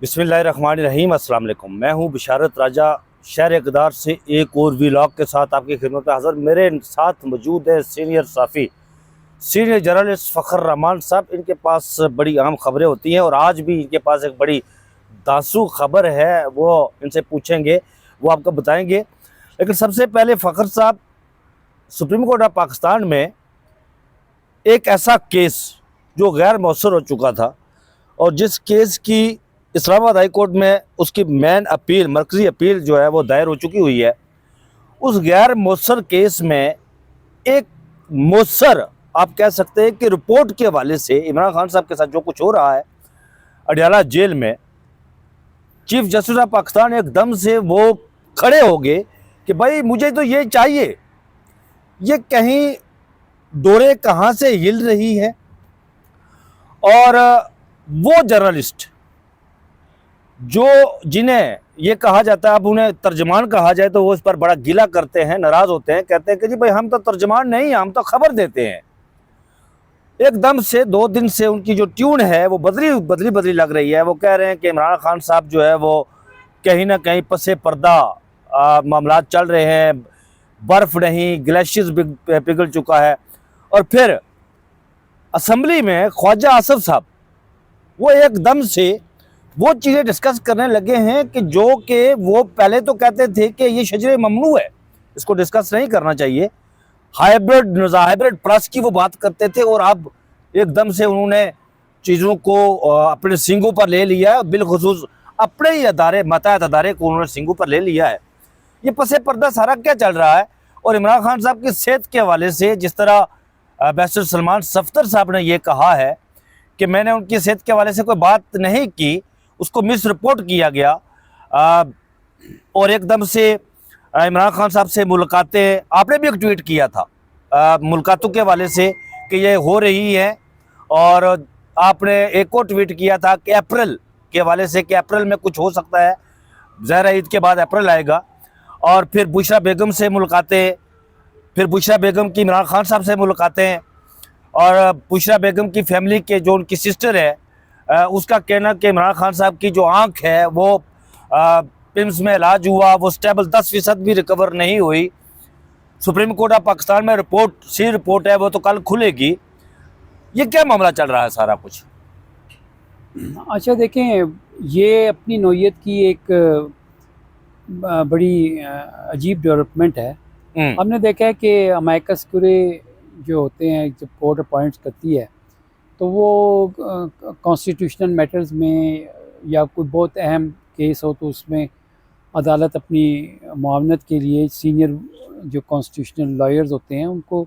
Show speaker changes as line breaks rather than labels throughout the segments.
बिस्मिल्लाहिर्रहमानिर्रहीम। अस्सलाम वालेकुम। मैं हूं बिशारत राजा, शहर इक़दार से एक और व्लॉग के साथ आपकी खिदमत में हाज़िर। मेरे साथ मौजूद है senior Safi, senior journalist Fakhar Rahman साहब। इनके पास बड़ी अहम खबरें होती हैं और आज भी इनके पास एक बड़ी दासू खबर है, वो इनसे पूछेंगे, वो आपको बताएंगे। लेकिन सबसे पहले फ़खर साहब, सुप्रीम कोर्ट ऑफ पाकिस्तान में एक ऐसा केस जो गैर मौसर हो चुका था और जिस केस की इस्लामाबाद हाई कोर्ट में उसकी मेन अपील, मरकज़ी अपील जो है वो दायर हो चुकी हुई है, उस गैर मौसर केस में एक मौसर, आप कह सकते हैं कि रिपोर्ट के हवाले से इमरान खान साहब के साथ जो कुछ हो रहा है अडयाला जेल में, चीफ जस्टिस ऑफ पाकिस्तान एकदम से वो खड़े हो गए कि भाई मुझे तो ये चाहिए। ये कहीं डोरे कहाँ से हिल रही है। और वो जर्नलिस्ट जो जिन्हें ये कहा जाता है, अब उन्हें तर्जमान कहा जाए तो वो इस पर बड़ा गिला करते हैं, नाराज होते हैं, कहते हैं कि जी भाई हम तो तर्जमान नहीं, हम तो खबर देते हैं। एकदम से 2 दिन से उनकी जो ट्यून है वो बदली लग रही है। वो कह रहे हैं कि इमरान खान साहब जो है वो कहीं ना कहीं पसे पर्दा मामलात चल रहे हैं, बर्फ नहीं, ग्लेशियर्स पिघल चुका है। और फिर असम्बली में ख्वाजा आसिफ साहब वो एकदम से वो चीज़ें डिस्कस करने लगे हैं कि जो कि वो पहले तो कहते थे कि ये शजरे ममनू है, इसको डिस्कस नहीं करना चाहिए, हाइब्रिड हाइब्रिड प्रेस की वो बात करते थे, और अब एकदम से उन्होंने चीज़ों को अपने सींगों पर ले लिया है। बिलखुसूस अपने ही अदारे, मातहत अदारे को उन्होंने सींगों पर ले लिया है। ये पसे पर्दा सारा क्या चल रहा है। और इमरान खान साहब की सेहत के हवाले से जिस तरह बैरिस्टर सलमान सफ्तर साहब ने ये कहा है कि मैंने उनकी सेहत के हवाले से कोई बात नहीं की, उसको मिस रिपोर्ट किया गया। और एकदम से इमरान खान साहब से मुलाकातें, आपने भी एक ट्वीट किया था मुलाकातों के हवाले से कि ये हो रही है, और आपने एक और ट्वीट किया था कि अप्रैल के हवाले से कि अप्रैल में कुछ हो सकता है, ज़हरा ईद के बाद अप्रैल आएगा। और फिर बुशरा बेगम से मुलाकातें, फिर बुशरा बेगम की इमरान खान साहब से मुलाकातें, और बुशरा बेगम की फैमिली के जो उनकी सिस्टर है उसका कहना कि इमरान खान साहब की जो आंख है वो पिम्स में इलाज हुआ, वो स्टेबल 10% भी रिकवर नहीं हुई। सुप्रीम कोर्ट ऑफ पाकिस्तान में रिपोर्ट, सी रिपोर्ट है, वो तो कल खुलेगी। ये क्या मामला चल रहा है सारा कुछ?
अच्छा देखें, ये अपनी नौयत की एक बड़ी अजीब डेवलपमेंट है। हमने देखा है कि अमाइकस क्यूरी जो होते हैं, जब कोर्ट अपॉइंट्स करती है तो वो कॉन्स्टिट्यूशनल मैटर्स में या कोई बहुत अहम केस हो तो उसमें अदालत अपनी मुआवनत के लिए सीनियर जो कॉन्स्टिट्यूशनल लॉयर्स होते हैं उनको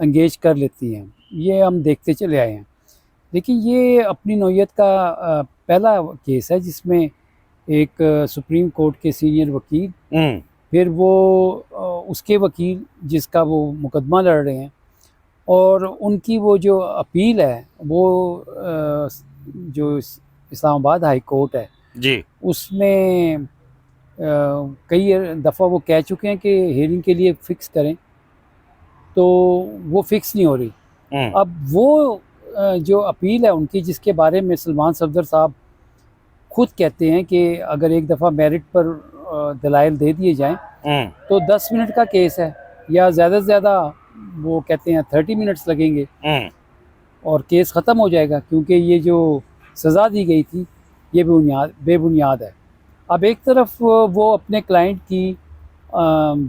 इंगेज कर लेती हैं। ये हम देखते चले आए हैं। लेकिन ये अपनी नौयत का पहला केस है जिसमें एक सुप्रीम कोर्ट के सीनियर वकील, फिर वो उसके वकील जिसका वो मुकदमा लड़ रहे हैं, और उनकी वो जो अपील है वो जो इस्लामाबाद हाई कोर्ट है
जी,
उसमें कई दफ़ा वो कह चुके हैं कि हियरिंग के लिए फ़िक्स करें, तो वो फ़िक्स नहीं हो रही। अब वो जो अपील है उनकी, जिसके बारे में सलमान सफदर साहब खुद कहते हैं कि अगर एक दफ़ा मेरिट पर दलाइल दे दिए जाएं तो 10 मिनट का केस है, या ज़्यादा से ज़्यादा वो कहते हैं 30 मिनट्स लगेंगे और केस ख़त्म हो जाएगा, क्योंकि ये जो सज़ा दी गई थी ये बेबुनियाद है। अब एक तरफ वो अपने क्लाइंट की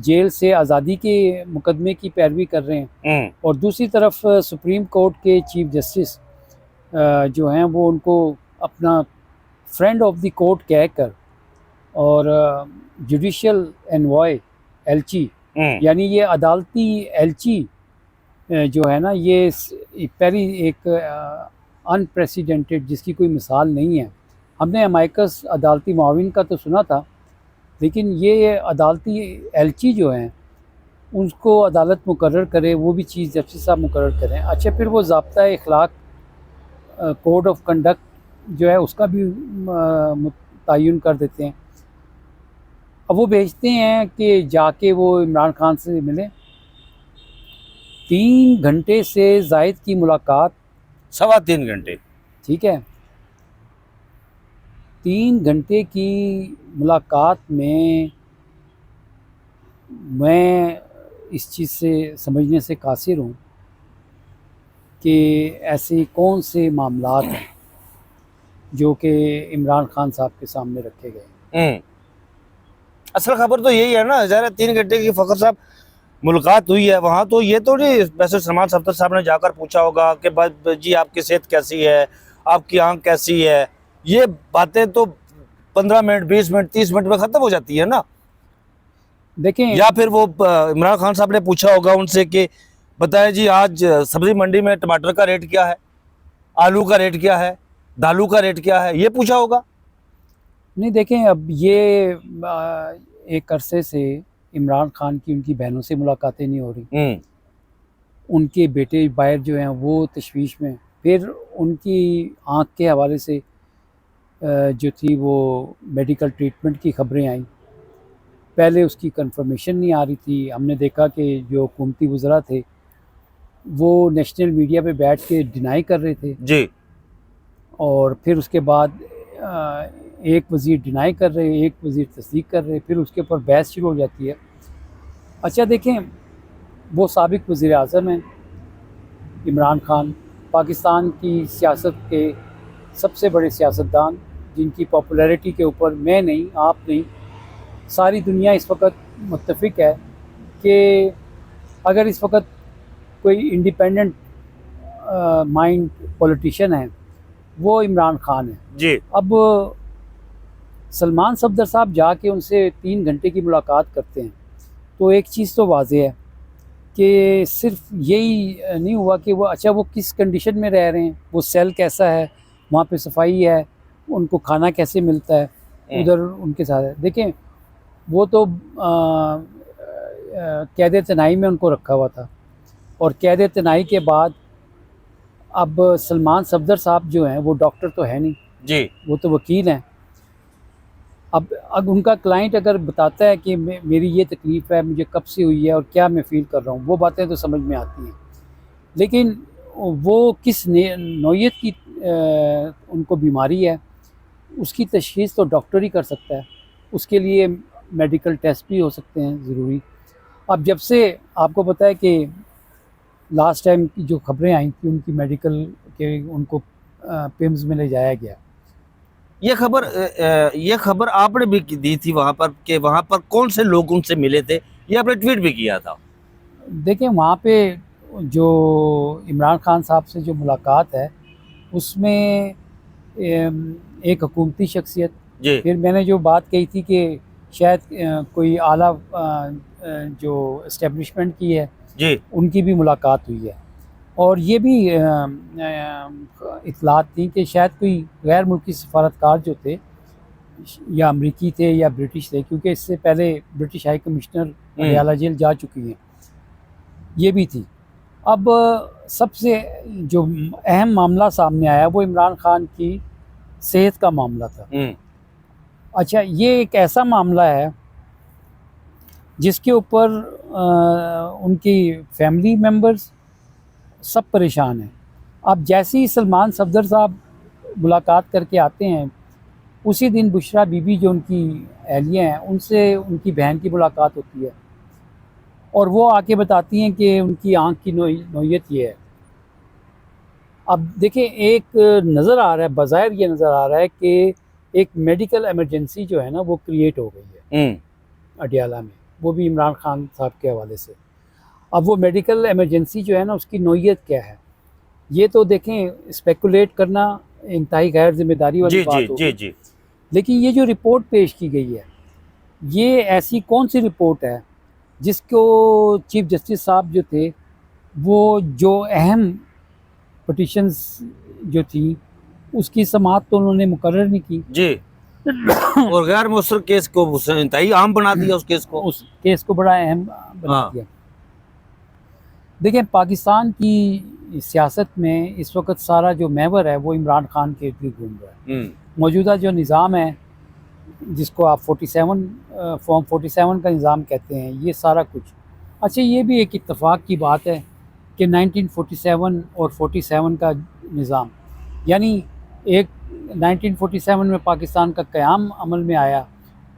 जेल से आज़ादी के मुकदमे की पैरवी कर रहे हैं, और दूसरी तरफ सुप्रीम कोर्ट के चीफ जस्टिस जो हैं वो उनको अपना फ्रेंड ऑफ द कोर्ट कहकर और जुडिशल एनवॉय, एलची, यानी ये अदालती एलची जो है ना, ये पहली एक अनप्रेसिडेंटेड, जिसकी कोई मिसाल नहीं है। हमने अमाइकस अदालती मुआविन का तो सुना था, लेकिन ये अदालती एलची जो हैं उनको अदालत मुकर्रर करे, वो भी चीफ जस्टिस साहब मुकर्रर करें। अच्छा, फिर वो ज़ाब्ता इखलाक, कोड ऑफ कंडक्ट जो है उसका भी तयन कर देते हैं। अब वो भेजते हैं कि जाके वो इमरान खान से मिले। 3 घंटे से जायद की मुलाकात,
3.25 घंटे।
ठीक है। 3 घंटे की मुलाकात में मैं इस चीज़ से समझने से कासिर हूँ कि ऐसे कौन से मामलात हैं जो कि इमरान खान साहब के सामने रखे गए।
असल खबर तो यही है ना, ज़रा 3 घंटे की फ़खर साहब मुलाकात हुई है वहाँ, तो ये तो नहीं वैसे सलमान सफ्दर साहब ने जाकर पूछा होगा कि बस जी आपकी सेहत कैसी है, आपकी आंख कैसी है। ये बातें तो 15 मिनट 20 मिनट 30 मिनट में ख़त्म हो जाती है ना।
देखें,
या फिर वो इमरान खान साहब ने पूछा होगा उनसे कि बताएं जी आज सब्जी मंडी में टमाटर का रेट क्या है, आलू का रेट क्या है, दालू का रेट क्या है, ये पूछा होगा।
नहीं देखें, अब ये एक अरसे से इमरान खान की उनकी बहनों से मुलाकातें नहीं हो रही। उनके बेटे बाहर जो हैं वो तशवीश में, फिर उनकी आँख के हवाले से जो थी वो मेडिकल ट्रीटमेंट की खबरें आई। पहले उसकी कंफर्मेशन नहीं आ रही थी। हमने देखा कि जो हुकूमती वज़रा थे वो नेशनल मीडिया पे बैठ के डिनाई कर रहे थे
जी।
और फिर उसके बाद एक वज़ीर डिनाई कर रहे, एक वज़ीर तस्दीक कर रहे, फिर उसके ऊपर बहस शुरू हो जाती है। अच्छा देखें, वो साबिक़ वज़ीर आज़म हैं इमरान खान, पाकिस्तान की सियासत के सबसे बड़े सियासतदान, जिनकी पॉपुलैरिटी के ऊपर मैं नहीं, आप नहीं, सारी दुनिया इस वक्त मुत्तफ़िक है कि अगर इस वक्त कोई इंडिपेंडेंट माइंड पॉलिटिशियन है वो इमरान खान है
जी।
अब सलमान सफदर साहब जाके उनसे 3 घंटे की मुलाकात करते हैं तो एक चीज़ तो वाज़ेह है कि सिर्फ यही नहीं हुआ कि वो अच्छा वो किस कंडीशन में रह रहे हैं, वो सेल कैसा है, वहाँ पे सफाई है, उनको खाना कैसे मिलता है, उधर उनके साथ है। देखें, वो तो कैद तनाई में उनको रखा हुआ था और कैद तनाई के बाद अब सलमान सफदर साहब जो हैं वो डॉक्टर तो है नहीं
जी,
वो तो वकील हैं। अब उनका क्लाइंट अगर बताता है कि मेरी ये तकलीफ़ है, मुझे कब से हुई है और क्या मैं फ़ील कर रहा हूँ, वो बातें तो समझ में आती हैं, लेकिन वो किस नौयत की उनको बीमारी है उसकी तशख़ीस तो डॉक्टर ही कर सकता है। उसके लिए मेडिकल टेस्ट भी हो सकते हैं ज़रूरी। अब जब से आपको पता है कि लास्ट टाइम की जो खबरें आई थी उनकी मेडिकल के उनको पिम्स में ले जाया गया,
ये खबर आपने भी दी थी वहां पर कि वहां पर कौन से लोग उनसे मिले थे, ये आपने ट्वीट भी किया था।
देखें वहाँ पे जो इमरान खान साहब से जो मुलाकात है उसमें एक हुकूमती शख्सियत,
जी
फिर मैंने जो बात कही थी कि शायद कोई आला जो इस्टेब्लिशमेंट की है
जी
उनकी भी मुलाकात हुई है और ये भी इतलात थी कि शायद कोई गैर मुल्की सफारतकार जो थे या अमरीकी थे या ब्रिटिश थे, क्योंकि इससे पहले British high commissioner Patiala jail जा चुकी हैं, ये भी थी। अब सबसे जो अहम मामला सामने आया वो इमरान खान की सेहत का मामला था। अच्छा, ये एक ऐसा मामला है जिसके ऊपर उनकी फैमिली मेंबर्स सब परेशान हैं। अब जैसे ही सलमान सफदर साहब मुलाकात करके आते हैं उसी दिन बुशरा बीबी जो उनकी अहलिया हैं उनसे उनकी बहन की मुलाकात होती है और वो आके बताती हैं कि उनकी आँख की नौयत ये है। अब देखिए, एक नज़र आ रहा है, बज़ाहिर ये नज़र आ रहा है कि एक मेडिकल इमरजेंसी जो है ना वो क्रिएट हो गई है अडियाला में, वो भी इमरान खान साहब के हवाले से। अब वो मेडिकल इमरजेंसी जो है ना उसकी नौयत क्या है, ये तो देखें स्पेकुलेट करना इंतहाई गैर जिम्मेदारी वाली बात होगी।
जी।
लेकिन ये जो रिपोर्ट पेश की गई है ये ऐसी कौन सी रिपोर्ट है जिसको चीफ जस्टिस साहब जो थे वो जो अहम पिटिशंस जो थी उसकी समाअत तो उन्होंने मुकर्रर नहीं की
जी और गैर मुसर केस को इंतहाई आम बना दिया, उस केस को
बड़ा अहम बना दिया। देखें, पाकिस्तान की सियासत में इस वक्त सारा जो महवर है वो इमरान खान के इर्द घूम रहा है। मौजूदा जो निज़ाम है जिसको आप फॉर्म 47 का निज़ाम कहते हैं, ये सारा कुछ, अच्छा ये भी एक इत्तेफाक की बात है कि 1947 और 47 का निज़ाम, यानी एक 1947 में पाकिस्तान का क़याम अमल में आया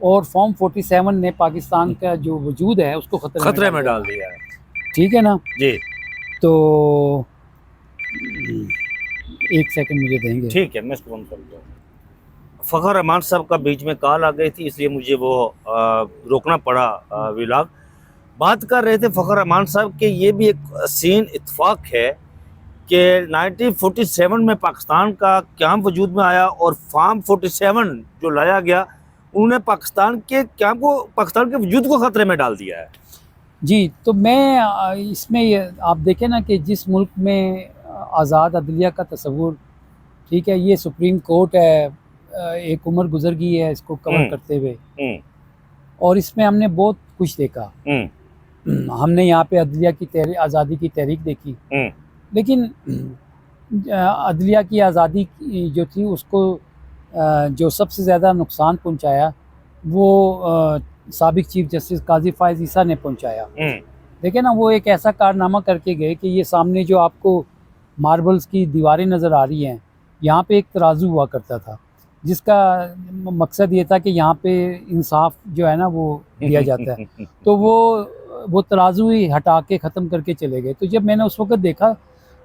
और फॉर्म 47 ने पाकिस्तान का जो वजूद है उसको
खतरे में डाल दिया है।
ठीक है ना।
जी
तो एक सेकंड मुझे देंगे।
ठीक है, मैं इसको बंद कर दूँ। फ़खर रहमान साहब का बीच में कॉल आ गई थी, इसलिए मुझे वो रोकना पड़ा व्लॉग। बात कर रहे थे फ़खर रहमान साहब के ये भी एक सीन इत्तेफाक है कि 1947 में पाकिस्तान का क़याम वजूद में आया और फॉर्म 47 जो लाया गया उन्होंने पाकिस्तान के क़याम को, पाकिस्तान के वजूद को ख़तरे में डाल दिया है।
जी, तो मैं इसमें ये आप देखें ना कि जिस मुल्क में आज़ाद अदलिया का तस्वुर, ठीक है, ये सुप्रीम कोर्ट है, एक उम्र गुजर गई है इसको कवर करते हुए और इसमें हमने बहुत कुछ देखा। हमने यहाँ पे अदलिया की आज़ादी की तहरीक देखी, लेकिन अदलिया की आज़ादी जो थी उसको जो सबसे ज़्यादा नुकसान पहुँचाया वो साबिक चीफ जस्टिस काजी फ़ाइज़ ईसा ने पहुँचाया। देखिए ना, वो एक ऐसा कारनामा करके गए कि ये सामने जो आपको मार्बल्स की दीवारें नज़र आ रही हैं, यहाँ पे एक तराजू हुआ करता था जिसका मकसद ये था कि यहाँ पे इंसाफ जो है ना वो दिया जाता है। तो वो तराजू ही हटा के ख़त्म करके चले गए। तो जब मैंने उस वक़्त देखा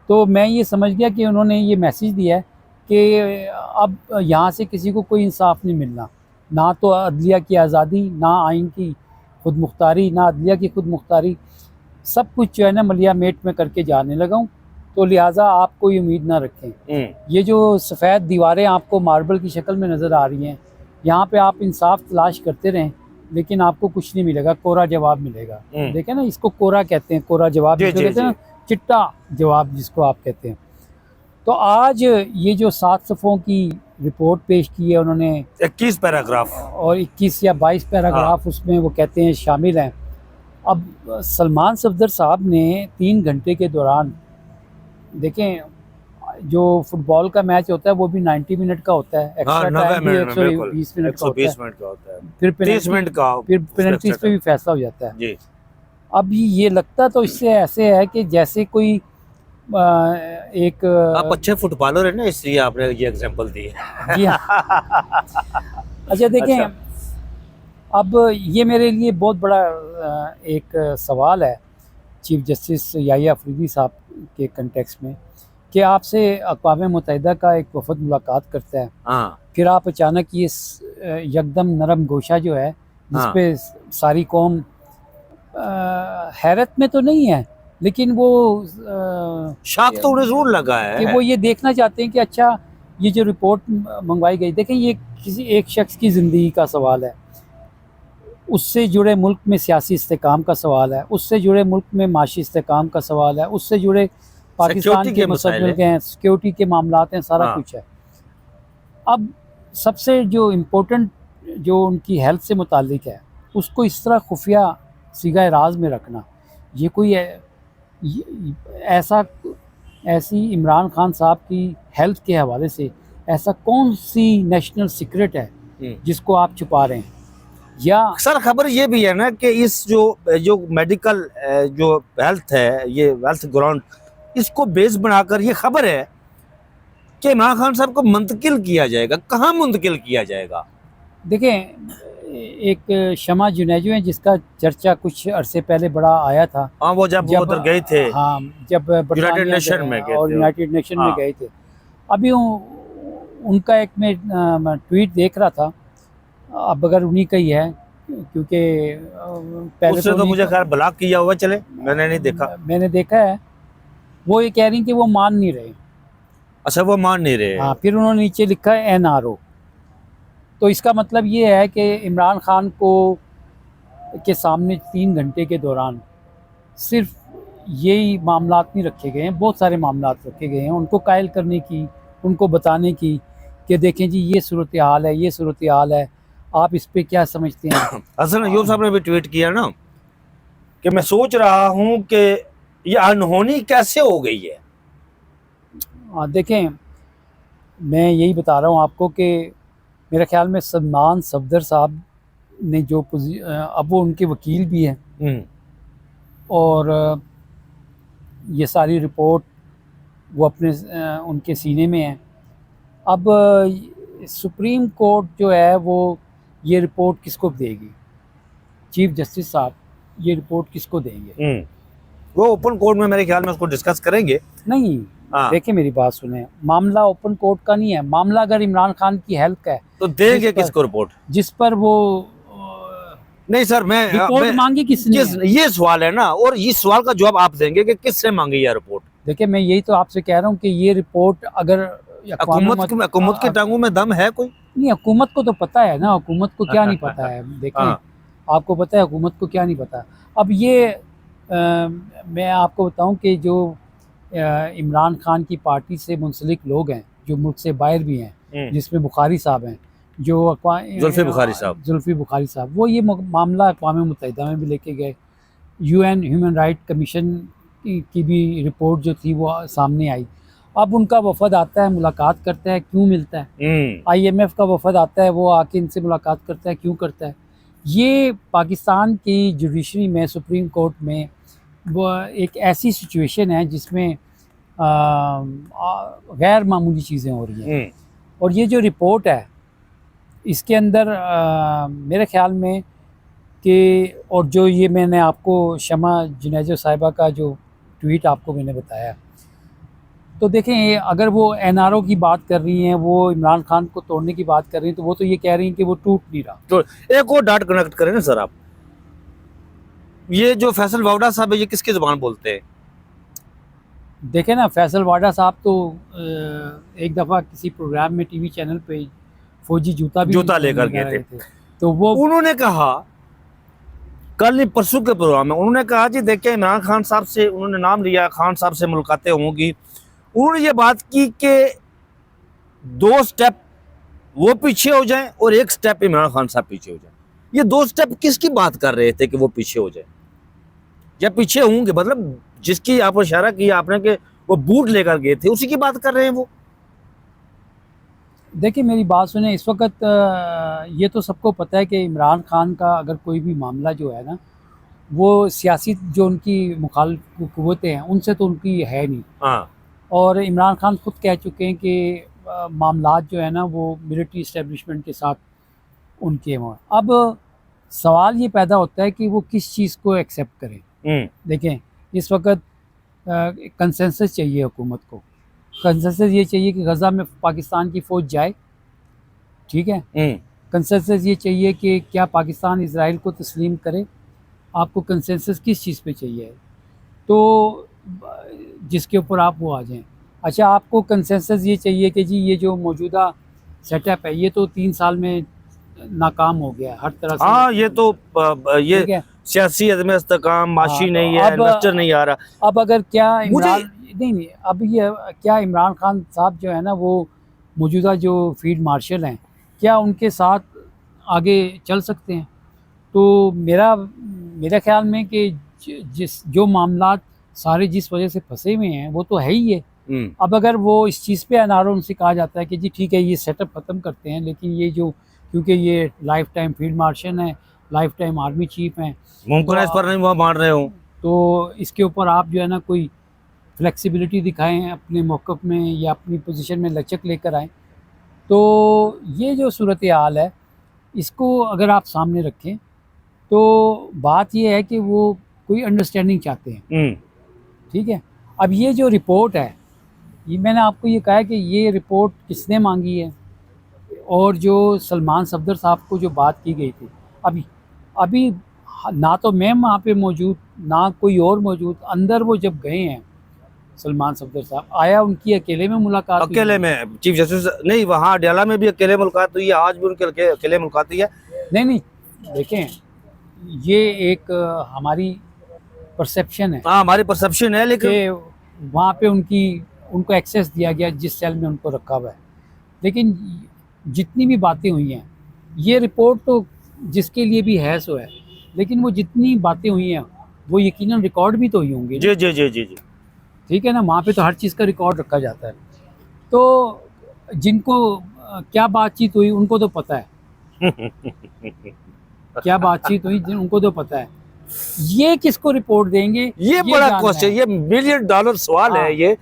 तो मैं ये समझ गया कि उन्होंने ये मैसेज दिया है कि अब यहाँ से किसी को कोई इंसाफ नहीं मिलना, ना तो अदलिया की आज़ादी, ना आइन की खुद मुख्तारी, ना अदलिया की खुद मुख्तारी, सब कुछ जो है ना मलिया मेट में करके जाने लगा हूँ। तो लिहाजा आप कोई उम्मीद ना रखें। ये जो सफ़ेद दीवारें आपको मार्बल की शक्ल में नज़र आ रही हैं, यहाँ पे आप इंसाफ तलाश करते रहें लेकिन आपको कुछ नहीं मिलेगा, कोरा जवाब मिलेगा। देखें ना, इसको कोरा कहते हैं, कोरा जवाब जिसको कहते हैं ना, चिट्टा जवाब जिसको आप कहते हैं। तो आज ये जो 7 सफ़ों की रिपोर्ट पेश की है उन्होंने,
21 पैराग्राफ
और 21 या 22 पैराग्राफ उसमें वो कहते हैं शामिल हैं। अब सलमान सफदर साहब ने 3 घंटे के दौरान, देखें जो फुटबॉल का मैच होता है वो भी 90 मिनट का होता है, एक्स्ट्रा टाइम भी 120 मिनट का होता है, फिर 30 मिनट का, फिर पेनल्टीज पे भी फैसला हो जाता है। जी। अब ये लगता तो इससे ऐसे है कि जैसे कोई एक,
आप अच्छे फुटबॉलर है ना इसलिए आपने ये एग्जांपल दी है।
जी हाँ। अच्छा देखें, अब ये मेरे लिए बहुत बड़ा एक सवाल है चीफ जस्टिस याहिया अफरीदी साहब के कंटेक्स्ट में कि आपसे अक़वाम मुत्तहिदा का एक वफ़द मुलाकात करता है, फिर आप अचानक ये यकदम नरम गोशा जो है जिस पे सारी कौम हैरत में तो नहीं है लेकिन वो
शौक तो उन्हें ज़रूर लगा है
कि वो ये देखना चाहते हैं कि अच्छा ये जो रिपोर्ट मंगवाई गई, देखें ये किसी एक शख्स की ज़िंदगी का सवाल है, उससे जुड़े मुल्क में सियासी इस्तेकाम का सवाल है, उससे जुड़े मुल्क में माशी इस्तेकाम का सवाल है, उससे जुड़े पाकिस्तान के मसले हैं, सिक्योरिटी के मामलात हैं, सारा कुछ है। अब सबसे जो इम्पोर्टेंट जो उनकी हेल्थ से मुतालिक है उसको इस तरह खुफिया सिगाए राज में रखना, ये कोई ऐसी इमरान खान साहब की हेल्थ के हवाले से ऐसा कौन सी नेशनल सीक्रेट है जिसको आप छुपा रहे हैं? या
सर खबर ये भी है ना कि इस जो मेडिकल जो हेल्थ है, ये हेल्थ ग्राउंड, इसको बेस बनाकर ये खबर है कि इमरान खान साहब को मुंतकिल किया जाएगा। कहाँ मुंतकिल किया जाएगा?
देखें, एक शमा जुनेजो है जिसका चर्चा कुछ अरसे पहले बड़ा आया था।
हाँ, वो जब उधर गए थे,
हाँ, जब
यूनाइटेड नेशन में गए
और यूनाइटेड नेशन में गए थे। अभी उनका एक मैं ट्वीट देख रहा था, अब अगर उन्हीं का ही है क्योंकि पहले
तो मुझे खैर ब्लॉक किया हुआ, चले मैंने नहीं देखा।
मैंने देखा है, वो ये कह रही कि वो मान नहीं रहे।
अच्छा, वो मान नहीं रहे।
हाँ, फिर उन्होंने नीचे लिखा है NRO। तो इसका मतलब ये है कि इमरान खान के सामने 3 घंटे के दौरान सिर्फ यही मामलात नहीं रखे गए हैं, बहुत सारे मामलात रखे गए हैं उनको कायल करने की, उनको बताने की कि देखें जी ये सूरत हाल है, ये सूरत हाल है, आप इस पे क्या समझते हैं।
हसन अय्यूब साहब ने भी ट्वीट किया ना कि मैं सोच रहा हूँ कि ये अनहोनी कैसे हो गई है।
देखें, मैं यही बता रहा हूँ आपको कि मेरे ख्याल में सलमान सफदर साहब ने जो अब वो उनके वकील भी हैं और ये सारी रिपोर्ट वो अपने उनके सीने में है। अब सुप्रीम कोर्ट जो है वो ये रिपोर्ट किसको देगी? चीफ जस्टिस साहब ये रिपोर्ट किसको देंगे?
वो ओपन कोर्ट में मेरे ख्याल में उसको डिस्कस करेंगे।
नहीं,
हाँ।
देखिए मेरी बात सुने, मामला ओपन कोर्ट का नहीं है, मामला अगर इमरान खान की हेल्थ का है
तो देंगे
जिस पर-
किसको रिपोर्ट?
जिस पर वो
नहीं सर,
रिपोर्ट मांगी किसने है?
ये सवाल है ना, और इस सवाल का जवाब आप देंगे कि किसने मांगी यह रिपोर्ट।
देखिए मैं यही तो आपसे कह रहा हूँ कि ये रिपोर्ट अगर
हुकूमत की टांगों में दम है कोई?
नहीं, हुकूमत को तो पता है ना, हुकूमत को क्या नहीं पता है। देखें
हाँ।
आपको पता है हुकूमत को क्या नहीं पता। अब ये मैं आपको बताऊं कि जो इमरान खान की पार्टी से मुंसलिक लोग हैं जो मुल्क से बाहर भी हैं, जिसमें बुखारी साहब हैं, जो
जुल्फी बुखारी साहब,
वो ये मामला अक़वाम मुत्तहिदा में भी लेके गए। UN ह्यूमन राइट कमीशन की भी रिपोर्ट जो थी वो सामने आई। अब उनका वफद आता है, मुलाकात करता है, क्यों मिलता है? IMF का वफद आता है, वो आके इनसे मुलाकात करता है, क्यों करता है? ये पाकिस्तान की जुडिशरी में, सुप्रीम कोर्ट में वो एक ऐसी सिचुएशन है जिसमें गैर मामूली चीज़ें हो रही हैं। और ये जो रिपोर्ट है इसके अंदर मेरे ख्याल में कि, और जो ये मैंने आपको शमा जुनैजो साहिबा का जो ट्वीट आपको मैंने बताया, तो देखें अगर वो NRO की बात कर रही हैं, वो इमरान खान को तोड़ने की बात कर रही हैं, तो वो तो ये कह रही हैं कि वो टूट नहीं रहा।
तो एक और डाट कनेक्ट करें ना सर आप, ये जो फैसल वावड़ा साहब है ये किसकी जुबान बोलते हैं?
देखें ना, फैसल वाडा साहब तो एक दफ़ा किसी प्रोग्राम में TV चैनल पे फौजी जूता
लेकर गए थे।
तो वो
उन्होंने कहा, कल नहीं परसों के प्रोग्राम में उन्होंने कहा जी देखिए इमरान खान साहब से, उन्होंने नाम लिया, खान साहब से मुलाकातें होंगी। उन्होंने ये बात की कि 2 स्टेप वो पीछे हो जाएं और 1 स्टेप इमरान खान साहब पीछे हो जाएं। ये 2 स्टेप किसकी बात कर रहे थे कि वो पीछे हो जाए या पीछे होंगे? मतलब जिसकी आप इशारा किया आपने कि वो बूट लेकर गए थे, उसी की बात कर रहे हैं वो।
देखिए मेरी बात सुने, इस वक्त ये तो सबको पता है कि इमरान खान का अगर कोई भी मामला जो है ना, वो सियासी जो उनकी मुखालिफ कुव्वतें हैं उनसे तो उनकी है नहीं।
हाँ।
और इमरान खान खुद कह चुके हैं कि मामलात जो है ना वो मिलिट्री इस्टेब्लिशमेंट के साथ उनके हैं। अब सवाल ये पैदा होता है कि वो किस चीज़ को एक्सेप्ट करें। देखें इस वक्त कंसेंसस चाहिए हुकूमत को। कंसेंसस ये चाहिए कि गज़ा में पाकिस्तान की फ़ौज जाए, ठीक है। कंसेंसस ये चाहिए कि क्या पाकिस्तान इजराइल को तस्लीम करे। आपको कंसेंसस किस चीज़ पे चाहिए? तो जिसके ऊपर आप वो आ जाएं। अच्छा, आपको कंसेंसस ये चाहिए कि जी ये जो मौजूदा सेटअप है ये तो 3 साल में नाकाम हो गया हर तरह से।
हाँ, ये तो ये सियासी अदम इस्तेकाम, माशी नहीं है, इन्वेस्टर नहीं आ रहा।
अब अगर क्या इमरान नहीं, अब ये क्या इमरान खान साहब जो है ना वो मौजूदा जो फील्ड मार्शल हैं, क्या उनके साथ आगे चल सकते हैं? तो मेरा ख्याल में कि जो मामलात सारे जिस वजह से फंसे हुए हैं वो तो है ही है। अब अगर वो इस चीज़ पे NRO उनसे कहा जाता है कि जी ठीक है ये सेटअप ख़त्म करते हैं, लेकिन ये जो, क्योंकि ये लाइफ टाइम फील्ड मार्शल हैं, लाइफ टाइम आर्मी चीफ हैं,
मुमकिन है इस पर नहीं वो मान रहे हो,
तो इसके ऊपर आप जो है ना कोई फ्लेक्सिबिलिटी दिखाएं अपने मौक़िफ़ में या अपनी पोजीशन में लचक लेकर आएँ। तो ये जो सूरत हाल है इसको अगर आप सामने रखें तो बात ये है कि वो कोई अंडरस्टैंडिंग चाहते हैं, ठीक है। अब ये जो रिपोर्ट है, ये मैंने आपको ये कहा है कि ये रिपोर्ट किसने मांगी है, और जो सलमान सफदर साहब को जो बात की गई थी, अभी ना तो मैं वहाँ पे मौजूद ना कोई और मौजूद, अंदर वो जब गए हैं सलमान सफदर साहब, आया उनकी अकेले में मुलाकात,
अकेले में चीफ जस्टिस नहीं, वहाँ अडयाला में भी अकेले मुलाकात हुई है, आज भी उनके अकेले मुलाकात हुई है।
नहीं देखें ये एक हमारी परसेप्शन है।
हाँ, हमारी परसेप्शन है, लेकिन
वहाँ पे उनको एक्सेस दिया गया जिस सेल में उनको रखा हुआ है। लेकिन जितनी भी बातें हुई हैं, ये रिपोर्ट तो जिसके लिए भी है सो है, लेकिन वो जितनी बातें हुई हैं वो यकीनन रिकॉर्ड भी तो हुई होंगी।
जी जी जी जी जी,
ठीक है ना, वहाँ पे तो हर चीज़ का रिकॉर्ड रखा जाता है। तो जिनको क्या बातचीत हुई उनको तो पता है क्या बातचीत हुई उनको तो पता है। ये किसको रिपोर्ट देंगे?
ये बड़ा क्वेश्चन, ये $1 मिलियन सवाल है ये।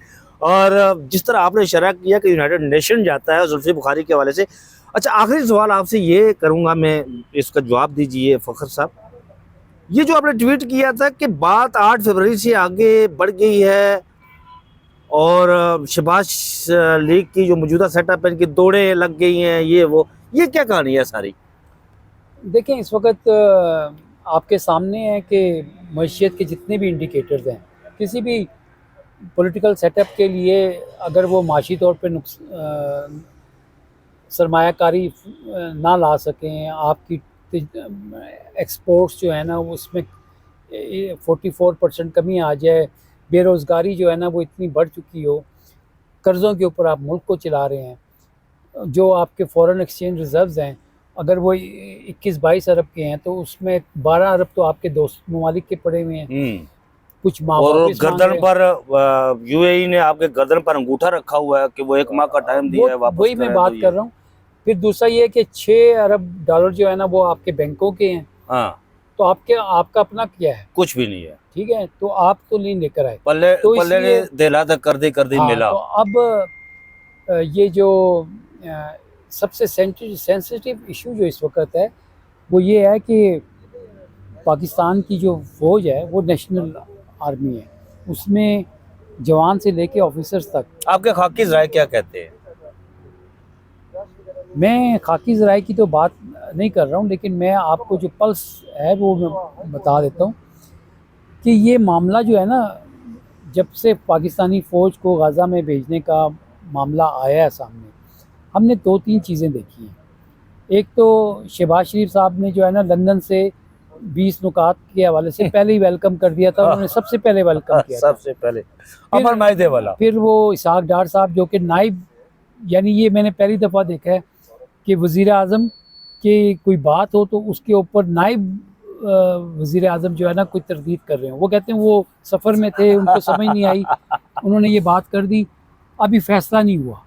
और जिस तरह आपने इशारा किया कि यूनाइटेड नेशन जाता है जुल्फी बुखारी के हवाले से। अच्छा, आखिरी सवाल आपसे ये करूंगा मैं, इसका जवाब दीजिए फ़खर साहब। ये जो आपने ट्वीट किया था कि बात 8 फरवरी से आगे बढ़ गई है और शहबाज लीग की जो मौजूदा सेटअप है इनकी दौड़ें लग गई हैं, ये क्या कहानी है सारी?
देखें, इस वक्त आपके सामने है कि मईशत के जितने भी इंडिकेटर्स हैं, किसी भी पॉलिटिकल सेटअप के लिए अगर वो माशी तौर पे सरमायाकारी ना ला सकें, आपकी एक्सपोर्ट्स जो है ना उसमें 44% कमी आ जाए, बेरोज़गारी जो है ना वो इतनी बढ़ चुकी हो, कर्ज़ों के ऊपर आप मुल्क को चला रहे हैं, जो आपके फॉरेन एक्सचेंज रिजर्व्स हैं अगर वो 21-22 अरब के हैं तो उसमें 12 अरब तो आपके दोस्त ममालिक के पड़े हुए हैं। कुछ
और गर्दन पर यूएई ने आपके गर्दन पर अंगूठा रखा हुआ है कि वो 1 माह का टाइम दिया है वापस।
वही मैं बात कर रहा हूँ। फिर दूसरा ये कि 6 अरब डॉलर जो है ना वो आपके बैंकों के हैं।
हाँ,
तो आपका अपना क्या है?
कुछ भी नहीं है।
ठीक है, तो आप तो नहीं लेकर आए
पल्ले
तो
पल्ले ने दिला तक कर दी मिला।
तो अब ये जो सबसे सेंसिटिव इशू जो इस वक्त है वो ये है कि पाकिस्तान की जो फ़ौज है वो नेशनल आर्मी है, उसमें जवान से लेके ऑफिसर्स तक।
आपके खाकी राय क्या कहते हैं?
मैं खाकी ज़राए की तो बात नहीं कर रहा हूँ, लेकिन मैं आपको जो पल्स है वो मैं बता देता हूँ कि ये मामला जो है ना, जब से पाकिस्तानी फ़ौज को गाज़ा में भेजने का मामला आया है सामने, हमने 2-3 चीज़ें देखी हैं। एक तो शहबाज शरीफ साहब ने जो है ना लंदन से 20 नुकात के हवाले से पहले ही वेलकम कर दिया था, उन्होंने सबसे पहले वेलकम किया था।
सबसे पहले अमर माहिदे वाला।
फिर वो इसहाक डार साहब जो कि नाइब, यानी ये मैंने पहली दफ़ा देखा है कि वज़ीर आज़म की कोई बात हो तो उसके ऊपर नाइब वज़ीर आज़म जो है ना कोई तरदीद कर रहे हैं। वो कहते हैं वो सफ़र में थे, उनको समझ नहीं आई, उन्होंने ये बात कर दी, अभी फ़ैसला नहीं हुआ।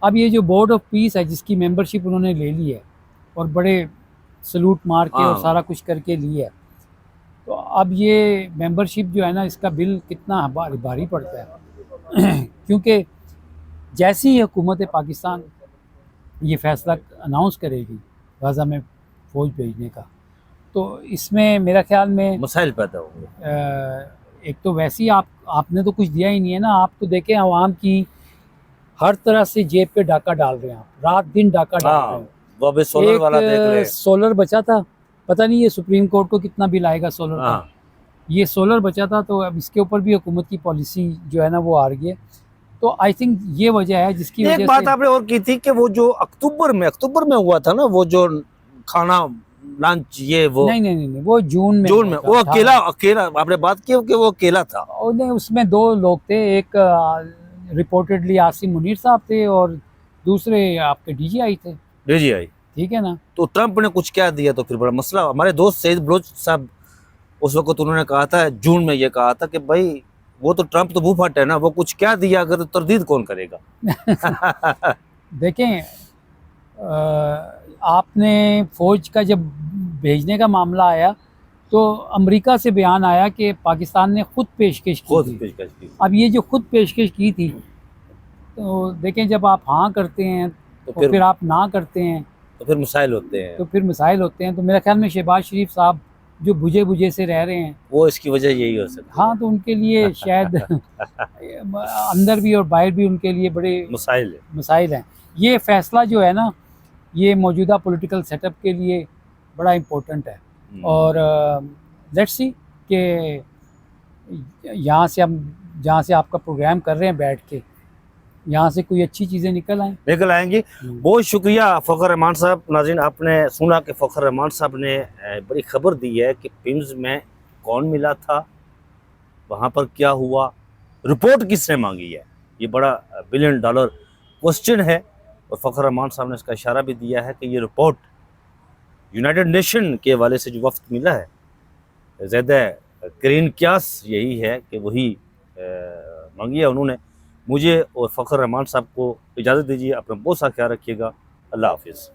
अब ये जो बोर्ड ऑफ पीस है जिसकी मेंबरशिप उन्होंने ले ली है और बड़े सलूट मार के और सारा कुछ करके लिया है, तो अब ये मेंबरशिप जो है ना इसका बिल कितना भारी पड़ता है क्योंकि जैसी ही हुकूमत पाकिस्तान ये फ़ैसला अनाउंस करेगी गाज़ा में फ़ौज भेजने का, तो इसमें मेरा ख्याल में
मसाइल पैदा होंगे।
एक तो वैसे ही आपने तो कुछ दिया ही नहीं है ना। आप तो देखें आवाम की हर तरह से जेब पे डाका डाल रहे हैं, आप रात दिन डाका डाल रहे हैं।
वो अभी सोलर वाला देख ले।
सोलर बचा था, पता नहीं ये सुप्रीम कोर्ट को कितना बिल आएगा सोलर का। ये सोलर बचा था तो अब इसके ऊपर भी हुकूमत की पॉलिसी जो है ना वो आ रही है। तो आई थिंक ये वजह है जिसकी वजह से।
एक बात आपने और की थी कि वो जो अक्टूबर में हुआ था ना वो जो खाना लंच, ये वो
नहीं वो जून में
वो अकेला आपने बात की कि वो अकेला था।
और नहीं, उसमें 2 लोग थे, एक रिपोर्टेडली आसिम मुनीर साहब थे और दूसरे आपके डीजीआई थे।
डीजीआई,
ठीक है ना।
तो ट्रंप ने कुछ क्या दिया तो फिर बड़ा मसला। हमारे दोस्त सईद बलोच साहब उस वक्त उन्होंने कहा था, जून में ये कहा था कि भाई वो तो ट्रंप तो भूफट है ना, वो कुछ क्या दिया अगर तो तरदीद कौन करेगा।
देखें, आपने फ़ौज का जब भेजने का मामला आया तो अमेरिका से बयान आया कि पाकिस्तान ने खुद पेशकश की थी। अब ये जो खुद पेशकश की थी, तो देखें जब आप हाँ करते हैं तो फिर आप ना करते हैं
तो फिर मसाइल होते हैं।
तो मेरा ख्याल में शहबाज शरीफ साहब जो बुझे से रह रहे हैं
वो इसकी वजह यही हो सकती है।
हाँ, तो उनके लिए शायद अंदर भी और बाहर भी उनके लिए बड़े मसाइल हैं। ये फ़ैसला जो है ना ये मौजूदा पॉलिटिकल सेटअप के लिए बड़ा इम्पोर्टेंट है और लेट्स सी कि यहाँ से हम जहाँ से आपका प्रोग्राम कर रहे हैं बैठ के, यहाँ से कोई अच्छी चीज़ें निकल आएंगी।
बहुत शुक्रिया फ़खर रहमान साहब। नाज़रीन, आपने सुना कि फ़खर रहमान साहब ने बड़ी खबर दी है कि पिम्स में कौन मिला था, वहाँ पर क्या हुआ, रिपोर्ट किसने मांगी है। ये बड़ा $1 बिलियन क्वेश्चन है और फ़खर रहमान साहब ने इसका इशारा भी दिया है कि ये रिपोर्ट यूनाइटेड नेशन के हवाले से जो वफ्त मिला है, ज़्यादा ग्रीन क्यास यही है कि वही मांगी है उन्होंने। मुझे और फ़खर रहमान साहब को इजाज़त दीजिए। अपना बहुत सा ख्याल रखिएगा। अल्लाह हाफिज़।